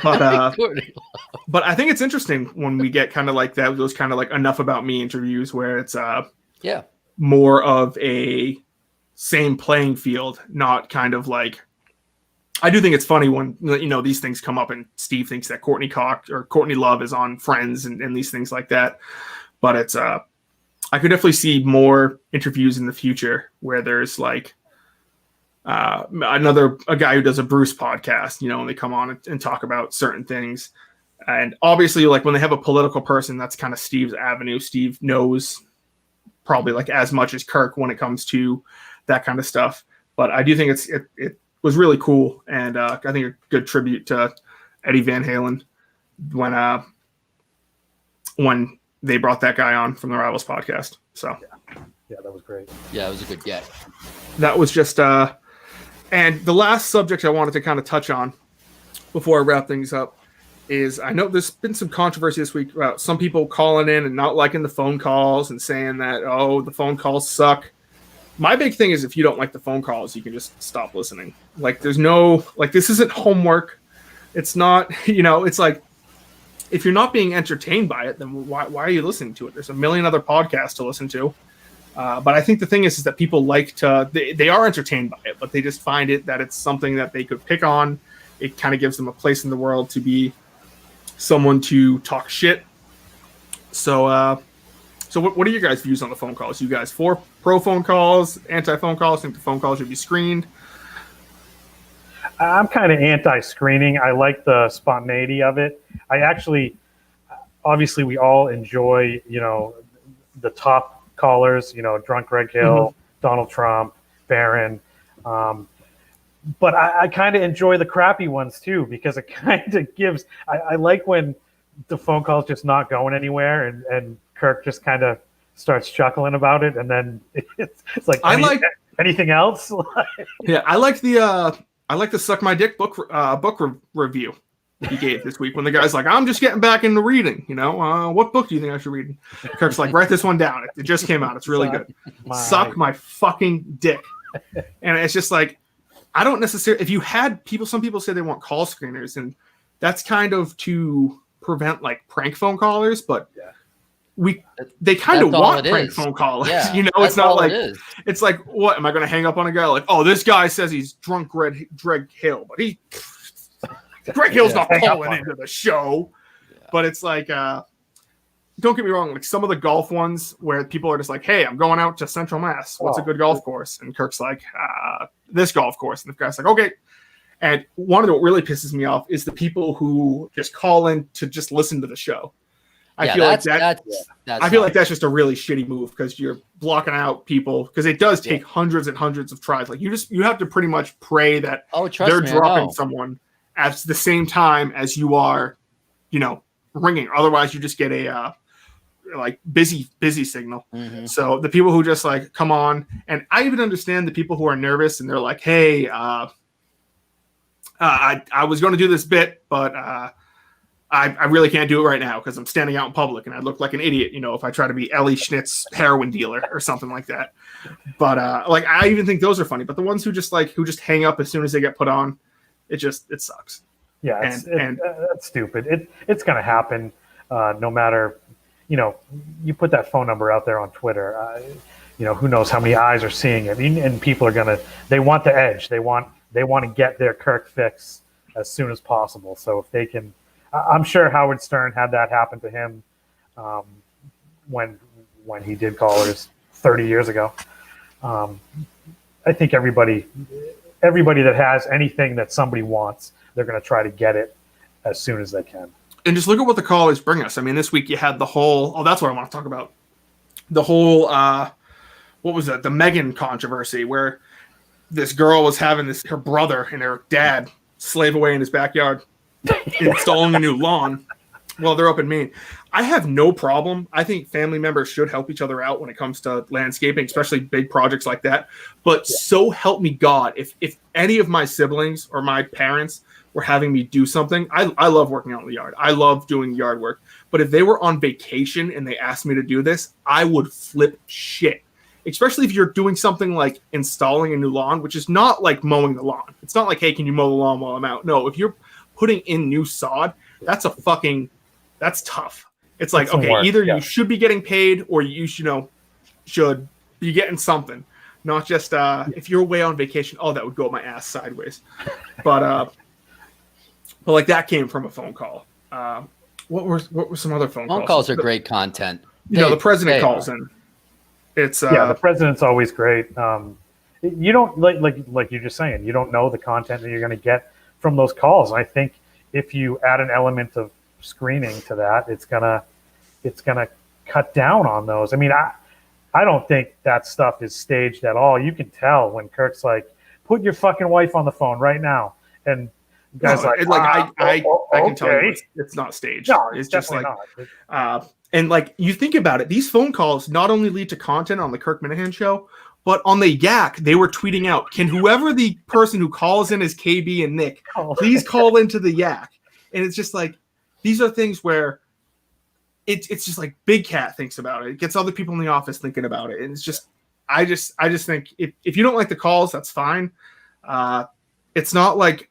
But I think it's interesting when we get kind of like that, those kind of like Enough About Me interviews where it's more of a same playing field, not kind of like. I do think it's funny when these things come up and Steve thinks that Courtney Cox or Courtney Love is on Friends and these things like that. But it's I could definitely see more interviews in the future where there's like a guy who does a Bruce podcast, and they come on and talk about certain things. And obviously, like when they have a political person, that's kind of Steve's avenue. Steve knows probably like as much as Kirk when it comes to that kind of stuff. But I do think it was really cool, and I think a good tribute to Eddie Van Halen when they brought that guy on from the Rivals podcast. So yeah, that was great. Yeah, it was a good get. That was just and the last subject I wanted to kind of touch on before I wrap things up is I know there's been some controversy this week about some people calling in and not liking the phone calls and saying that, the phone calls suck. My big thing is if you don't like the phone calls, you can just stop listening. Like there's no, like this isn't homework. It's not, it's like if you're not being entertained by it, then why are you listening to it? There's a million other podcasts to listen to. But I think the thing is that people like they are entertained by it, but they just find it that it's something that they could pick on. It kind of gives them a place in the world to be someone to talk shit. So what are your guys' views on the phone calls? You guys for pro phone calls, anti-phone calls? Think the phone calls should be screened? I'm kind of anti-screening. I like the spontaneity of it. Obviously we all enjoy, the top callers, Drunk Greg Hill, Donald Trump, Barron. But I kind of enjoy the crappy ones too, because it kind of gives, I like when the phone call's just not going anywhere and Kirk just kind of starts chuckling about it, and then it's like anything else. Yeah, I like the Suck My Dick book review he gave this week when the guy's like, I'm just getting back into reading. What book do you think I should read? Kirk's like, write this one down. It just came out. It's really good. Suck my fucking dick. And it's just like, I don't necessarily. If you had some people say they want call screeners, and that's kind of to prevent like prank phone callers, but. They kind of want prank phone callers. Yeah, it's not like it's like, what am I going to hang up on a guy like, this guy says he's drunk Greg Hill, but Greg Hill's not calling into the show. Yeah. But it's like, don't get me wrong, like some of the golf ones where people are just like, hey, I'm going out to Central Mass. What's a good golf course? And Kirk's like, this golf course. And the guy's like, okay. And one of what really pisses me off is the people who just call in to just listen to the show. I feel like that's just a really shitty move because you're blocking out people because it does take hundreds and hundreds of tries. Like you have to pretty much pray that they're dropping someone at the same time as you are, ringing. Otherwise, you just get a busy signal. Mm-hmm. So the people who just like come on, and I even understand the people who are nervous and they're like, hey, I was going to do this bit, but I really can't do it right now because I'm standing out in public and I'd look like an idiot, if I try to be Ellie Schnitt's heroin dealer or something like that. But I even think those are funny. But the ones who just hang up as soon as they get put on, it sucks. Yeah, that's stupid. It's going to happen no matter, you put that phone number out there on Twitter, who knows how many eyes are seeing it. And people are they want the edge. They want to get their Kirk fix as soon as possible. So if they can, I'm sure Howard Stern had that happen to him when he did Callers 30 years ago. I think everybody that has anything that somebody wants, they're going to try to get it as soon as they can. And just look at what the Callers bring us. I mean, this week you had the whole, that's what I want to talk about. The whole, what was it? The Megan controversy where this girl was having her brother and her dad slave away in his backyard installing a new lawn while they're up in Maine. I have no problem. I think family members should help each other out when it comes to landscaping, especially big projects like that. But so help me God, if any of my siblings or my parents were having me do something, I love working out in the yard. I love doing yard work. But if they were on vacation and they asked me to do this, I would flip shit. Especially if you're doing something like installing a new lawn, which is not like mowing the lawn. It's not like, hey, can you mow the lawn while I'm out? No, if you're putting in new sod, that's tough. It's like, okay, either you should be getting paid or you should be getting something. Not just if you're away on vacation, that would go up my ass sideways. But like that came from a phone call. What were some other phone calls? Phone calls are great content. The president calls in. It's the president's always great. You don't like you're just saying, you don't know the content that you're going to get from those calls. I think if you add an element of screening to that, it's gonna cut down on those. I mean, I don't think that stuff is staged at all. You can tell when Kirk's like, "Put your fucking wife on the phone right now," and guys I can tell you it's not staged. No, it's just like not. And like you think about it, these phone calls not only lead to content on the Kirk Minahan show, but on the Yak, they were tweeting out, "Can whoever the person who calls in is KB and Nick, please call into the Yak?" And it's just like these are things where it's just like Big Cat thinks about it. It gets other people in the office thinking about it, and it's just I just think if you don't like the calls, that's fine. It's not like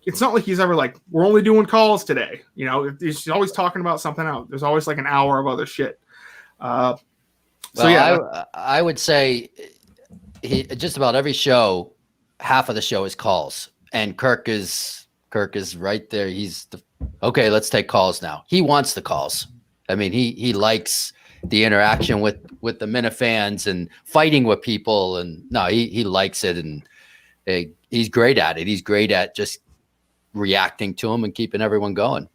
it's not like he's ever like, we're only doing calls today. He's always talking about something else. There's always like an hour of other shit. I would say just about every show, half of the show is calls, and Kirk is right there. Okay, let's take calls now. He wants the calls. I mean, he likes the interaction with the Minifans and fighting with people, and no, he likes it, and he's great at it. He's great at just reacting to them and keeping everyone going.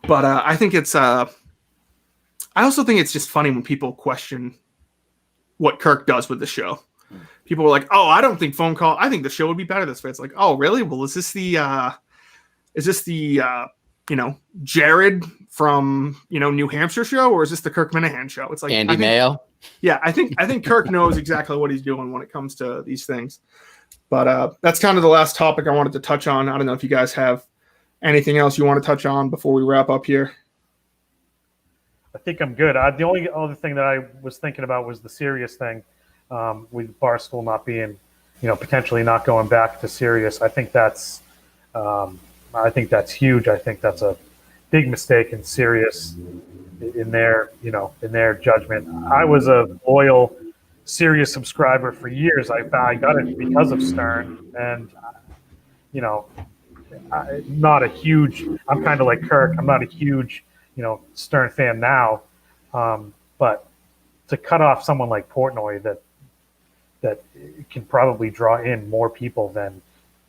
But I think it's I also think it's just funny when people question what Kirk does with the show. People were like, "Oh, I don't think phone call. I think the show would be better this way." It's like, "Oh, really? Well, is this the Jared from New Hampshire show, or is this the Kirk Minahan show?" It's like Andy Mayo. Yeah, I think Kirk knows exactly what he's doing when it comes to these things. But that's kind of the last topic I wanted to touch on. I don't know if you guys have anything else you want to touch on before we wrap up here. I think I'm good. The only other thing that I was thinking about was the Sirius thing, with Barstool not being, potentially not going back to Sirius. I think that's huge. I think that's a big mistake in Sirius, in their judgment. I was a loyal Sirius subscriber for years. I got it because of Stern, and I'm kind of like Kirk. I'm not a huge Stern fan now, but to cut off someone like Portnoy that can probably draw in more people than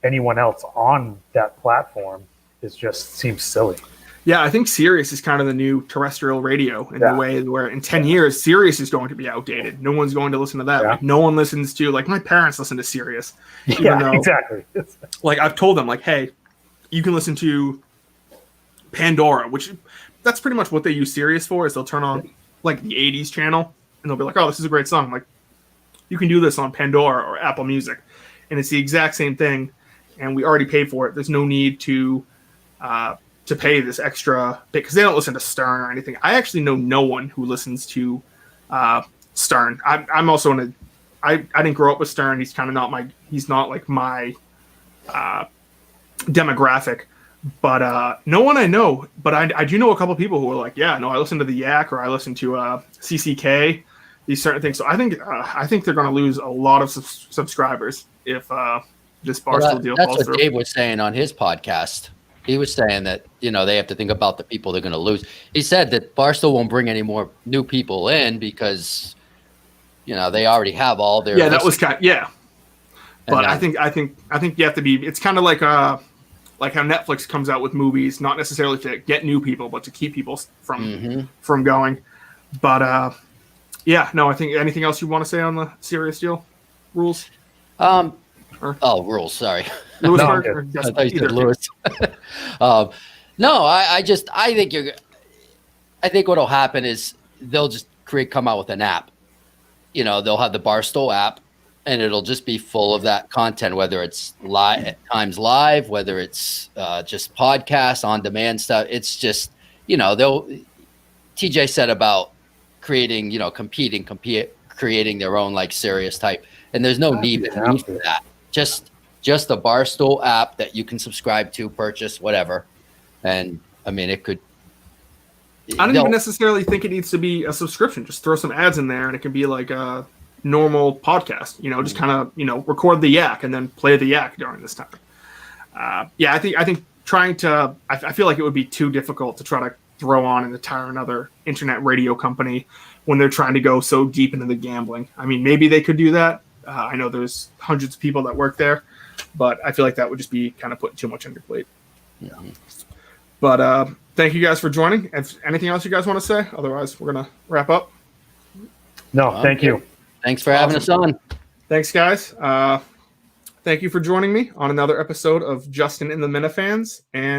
anyone else on that platform seems silly. Yeah, I think Sirius is kind of the new terrestrial radio in the way where in 10 years, Sirius is going to be outdated. No one's going to listen to that. Yeah. Like, no one listens to, like, my parents listen to Sirius. Exactly. Like, I've told them, like, hey, you can listen to Pandora, which that's pretty much what they use Sirius for, is they'll turn on, like, the 80s channel, and they'll be like, oh, this is a great song. I'm like, you can do this on Pandora or Apple Music. And it's the exact same thing, and we already paid for it. There's no need to to pay this extra bit because they don't listen to Stern or anything. I actually know no one who listens to Stern. I'm also I didn't grow up with Stern. He's kind of not he's not like my demographic, but no one I know. But I do know a couple people who are like, yeah, no, I listen to the Yak or I listen to CCK, these certain things. So I think they're going to lose a lot of subscribers if this Barstool deal falls through. That's what Dave was saying on his podcast. He was saying that, they have to think about the people they're going to lose. He said that Barstool won't bring any more new people in because, they already have all their. Yeah, that was kind. Yeah, but I think you have to be. It's kind of like how Netflix comes out with movies, not necessarily to get new people, but to keep people from going. But yeah, no, I think anything else you want to say on the Sirius deal rules? Rules. Sorry. Lewisburg, No, or I thought you said Lewis. No, I think what'll happen is they'll just come out with an app. They'll have the Barstool app, and it'll just be full of that content, whether it's live at times live, whether it's just podcast on demand stuff. It's just TJ said about creating, creating their own like Sirius type, and there's no need for that. Just the Barstool app that you can subscribe to, purchase, whatever. And I mean, it could. I don't even necessarily think it needs to be a subscription. Just throw some ads in there, and it can be like a normal podcast. Just kind of record the Yak and then play the Yak during this time. Yeah, I think trying to. I feel like it would be too difficult to try to throw on an entire another internet radio company when they're trying to go so deep into the gambling. I mean, maybe they could do that. I know there's hundreds of people that work there, but I feel like that would just be kind of putting too much on your plate. Yeah. But thank you guys for joining. If anything else you guys want to say, otherwise we're gonna wrap up. No, thank you. Thanks for having us on. Thanks, guys. Thank you for joining me on another episode of Justin and the Minifans. And